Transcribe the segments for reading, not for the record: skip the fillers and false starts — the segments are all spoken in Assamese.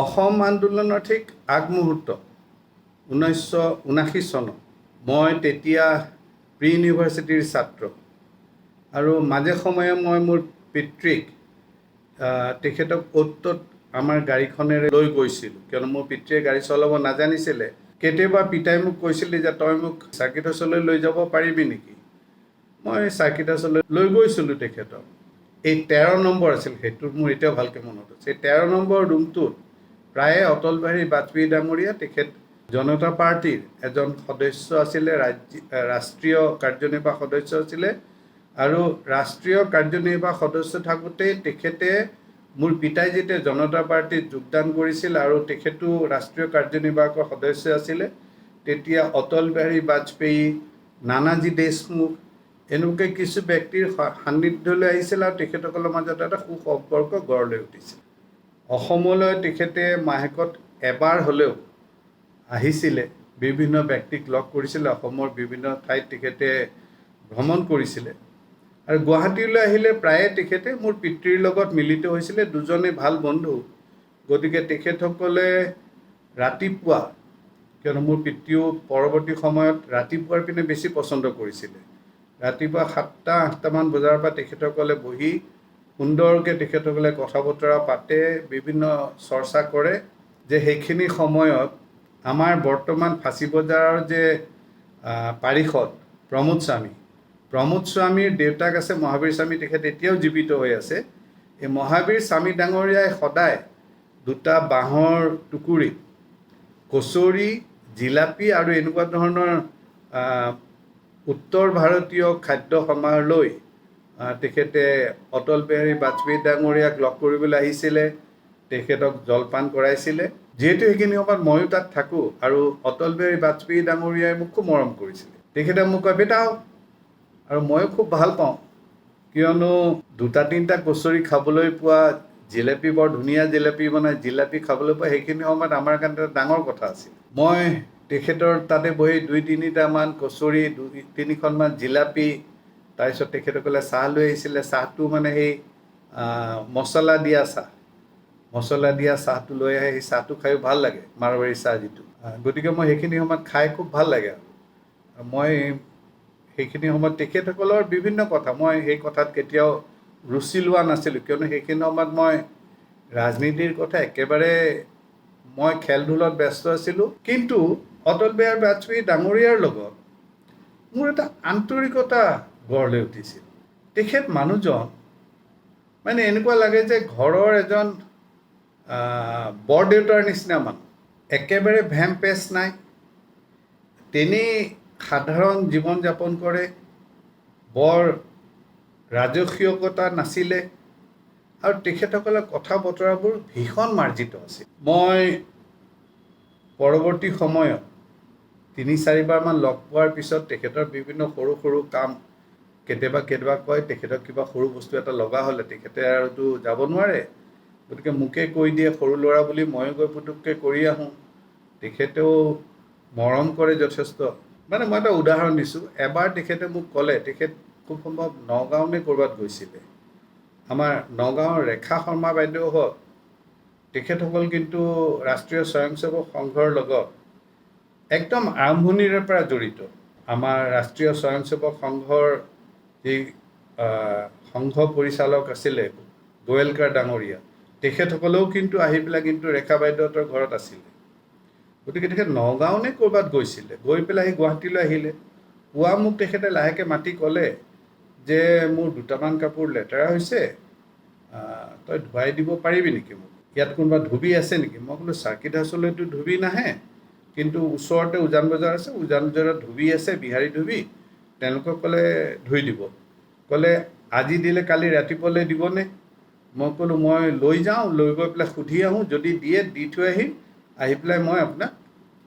অসম আন্দোলনৰ ঠিক আগমুহূৰ্ত 1979 চনত মই তেতিয়া প্ৰি ইউনিভাৰ্চিটিৰ ছাত্ৰ আৰু মাজে সময়ে মই মোৰ পিতৃক তেখেতক অ'ত আমাৰ গাড়ীখনেৰে লৈ গৈছিলোঁ, কিয়নো মোৰ পিতৃয়ে গাড়ী চলাব নাজানিছিলে। কেতিয়াবা পিতাই মোক কৈছিলে যে তই মোক চাৰ্কিট হাউচলৈ লৈ যাব পাৰিবি নেকি। মই চাৰ্কিট হাউচলৈ লৈ গৈছিলোঁ তেখেতক। এই 13 নম্বৰ আছিল, সেইটো মোৰ এতিয়াও ভালকৈ মনত আছে। এই 13 নম্বৰ ৰুমটোত প্ৰায়ে অটল বিহাৰী বাজপেয়ী ডাঙৰীয়া তেখেত জনতা পাৰ্টিৰ এজন সদস্য আছিলে, ৰাষ্ট্ৰীয় কাৰ্যনিৰ্বাহক সদস্য আছিলে। আৰু ৰাষ্ট্ৰীয় কাৰ্যনিৰ্বাহক সদস্য থাকোঁতেই তেখেতে মোৰ পিতাই যেতিয়া জনতা পাৰ্টিত যোগদান কৰিছিল আৰু তেখেতো ৰাষ্ট্ৰীয় কাৰ্যনিৰ্বাহকৰ সদস্য আছিলে, তেতিয়া অটল বিহাৰী বাজপেয়ী, নানাজী দেশমুখ এনেকৈ কিছু ব্যক্তিৰ সান্নিধ্যলৈ আহিছিল আৰু তেখেতসকলৰ মাজত এটা সুসম্পৰ্ক গঢ় লৈ উঠিছিল। অসমলৈ তেখেতে মাহেকত এবাৰ হ'লেও আহিছিলে, বিভিন্ন ব্যক্তিক লগ কৰিছিলে, অসমৰ বিভিন্ন ঠাইত তেখেতে ভ্ৰমণ কৰিছিলে। আৰু গুৱাহাটীলৈ আহিলে প্ৰায়ে তেখেতে মোৰ পিতৃৰ লগত মিলিত হৈছিলে, দুজনে ভাল বন্ধু। গতিকে তেখেতসকলে ৰাতিপুৱা, কিয়নো মোৰ পিতৃও পৰৱৰ্তী সময়ত ৰাতিপুৱাৰ পিনে বেছি পচন্দ কৰিছিলে, ৰাতিপুৱা 7-8টামান বজাৰ পৰা তেখেতসকলে বহি সুন্দৰকৈ তেখেতসকলে কথা বতৰা পাতে, বিভিন্ন চৰ্চা কৰে যে সেইখিনি সময়ত আমাৰ বৰ্তমান ফাঁচী বজাৰৰ যে পাৰিষদ প্ৰমোদ স্বামীৰ দেউতাক আছে মহাবীৰ স্বামী, তেখেত এতিয়াও জীৱিত হৈ আছে। এই মহাবীৰ স্বামী ডাঙৰীয়াই সদায় 2টা বাঁহৰ টুকুৰিত কচুৰি, জিলাপি আৰু এনেকুৱা ধৰণৰ উত্তৰ ভাৰতীয় খাদ্য সম্ভাৰ লৈ তেখেতে অটল বিহাৰী বাজপেয়ী ডাঙৰীয়াক লগ কৰিবলৈ আহিছিলে, তেখেতক জলপান কৰাইছিলে। যিহেতু সেইখিনি সময়ত ময়ো তাত থাকোঁ আৰু অটল বিহাৰী বাজপেয়ী ডাঙৰীয়াই মোক খুব মৰম কৰিছিলে। তেখেতে মোক কয়, বেটা আৰু ময়ো খুব ভাল পাওঁ, কিয়নো 2-3টা কচুৰি খাবলৈ পোৱা, জিলাপি বৰ ধুনীয়া জিলাপি বনায়, জিলাপি খাবলৈ পোৱা সেইখিনি সময়ত আমাৰ কাৰণে এটা ডাঙৰ কথা আছিল। মই তেখেতৰ তাতে বহি 2-3টামান কচুৰি, 2-3খনমান জিলাপি, তাৰপিছত তেখেতসকলে চাহ লৈ আহিছিলে। চাহটো মানে সেই মছলা দিয়া চাহটো লৈ আহে, সেই চাহটো খায়ো ভাল লাগে, মাৰোৱাৰী চাহ যিটো। গতিকে মই সেইখিনি সময়ত খাই খুব ভাল লাগে। আৰু মই সেইখিনি সময়ত তেখেতসকলৰ বিভিন্ন কথা, মই সেই কথাত কেতিয়াও ৰুচি লোৱা নাছিলোঁ, কিয়নো সেইখিনি সময়ত মই ৰাজনীতিৰ কথা একেবাৰে, মই খেল ধূলত ব্যস্ত আছিলোঁ। কিন্তু অটল বিহাৰী বাজপেয়ী ডাঙৰীয়াৰ লগত মোৰ এটা আন্তৰিকতা গঢ় লৈ উঠিছিল। তেখেত মানুহজন মানে এনেকুৱা লাগে যে ঘৰৰ এজন বৰদেউতাৰ নিচিনা মানুহ, একেবাৰে ভেম পেচ নাই, তেনেই সাধাৰণ জীৱন যাপন কৰে, বৰ ৰাজসীয়তা নাছিলে আৰু তেখেতসকলৰ কথা বতৰাবোৰ ভীষণ মাৰ্জিত আছিল। মই পৰৱৰ্তী সময়ত 3-4বাৰমান লগ পোৱাৰ পিছত তেখেতৰ বিভিন্ন সৰু সৰু কাম, কেতিয়াবা কয় তেখেতক কিবা সৰু বস্তু এটা লগা হ'লে তেখেতে আৰুতো যাব নোৱাৰে, গতিকে মোকে কৈ দিয়ে, সৰু ল'ৰা বুলি ময়ো গৈ পুটুককৈ কৰি আহোঁ। তেখেতেও মৰম কৰে যথেষ্ট। মানে মই এটা উদাহৰণ দিছোঁ, এবাৰ তেখেতে মোক ক'লে, তেখেত খুব সম্ভৱ নগাঁও নে ক'ৰবাত গৈছিলে, আমাৰ নগাঁৱৰ ৰেখা শৰ্মা বাইদেউহঁত, তেখেতসকল কিন্তু ৰাষ্ট্ৰীয় স্বয়ংসেৱক সংঘৰ লগত একদম আৰম্ভণিৰে পৰা জড়িত। আমাৰ ৰাষ্ট্ৰীয় স্বয়ংসেৱক সংঘৰ যি সংঘ পৰিচালক আছিলে গোৱেলকাৰ ডাঙৰীয়া, তেখেতসকলেও কিন্তু আহি পেলাই কিন্তু ৰেখা বাইদেউহঁতৰ ঘৰত আছিলে। গতিকে তেখেত নগাঁও নে ক'ৰবাত গৈছিলে, গৈ পেলাই আহি গুৱাহাটীলৈ আহিলে। পুৱা মোক তেখেতে লাহেকৈ মাতি ক'লে যে মোৰ 2টামান কাপোৰ লেতেৰা হৈছে, তই ধুৱাই দিব পাৰিবি নেকি মোক, ইয়াত কোনোবা ধুবি আছে নেকি। মই ক'লোঁ চাৰ্কিট হাউচলৈতো ধুবি নাহে, কিন্তু ওচৰতে উজান বজাৰ আছে, উজান বজাৰত ধুবি আছে, বিহাৰী ধুবি, তেওঁলোকক ক'লে ধুই দিব। ক'লে আজি দিলে কালি ৰাতিপুৱালৈ দিবনে। মই ক'লোঁ মই লৈ যাওঁ, লৈ গৈ পেলাই সুধি আহোঁ, যদি দিয়ে দি থৈ আহিম, আহি পেলাই মই আপোনাক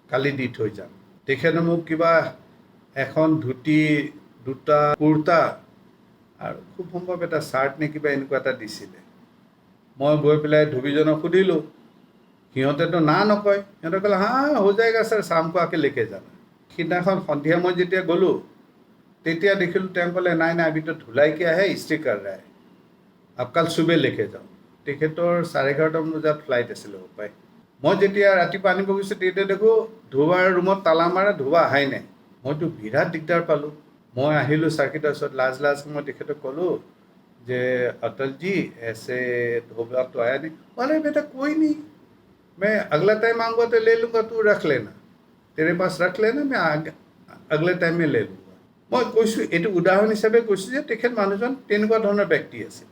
কালি দি থৈ যাম। তেখেতে মোক কিবা এখন ধুতি, 2টা কুৰ্তা আৰু খুব সম্ভৱ এটা চাৰ্ট নে কিবা এনেকুৱা এটা দিছিলে। মই গৈ পেলাই ধুবিজনক সুধিলোঁ, সিহঁতেতো না নকয়, সিহঁতে ক'লে হা হৈ যায়গা ছাৰ, শাম কো আকে লেকে যানা। সিদিনাখন সন্ধিয়া মই যেতিয়া গ'লোঁ, তেতিয়া দেখিলোঁ তেওঁ ক'লে নাই अभी तो धुलाई क्या है, इस्त्री कर रहा है, अब कल सुबह लेके जाओ। তেখেতৰ 11:30মান বজাত ফ্লাইট আছিলে হপায়। মই যেতিয়া ৰাতিপুৱা আনিব গৈছোঁ তেতিয়া দেখোঁ ধোবাৰ ৰুমত তালা মাৰা, ধোবা অহাই নাই। মইতো বিৰাট দিগদাৰ পালোঁ। মই আহিলোঁ চাৰ্কিটৰ ওচৰত, লাজ মই তেখেতক ক'লোঁ যে अटल जी ऐसे धोबा तो आया नहीं। बोले बेटा कोई नहीं, मैं अगला टाइम आऊँगा तो ले लूँगा, तू रख लेना, तेरे पास रख लेना, मैं अगले टाइम में ले लूँगा। মই কৈছোঁ, এইটো উদাহৰণ হিচাপে কৈছোঁ যে তেখেত মানুহজন তেনেকুৱা ধৰণৰ ব্যক্তি আছিল।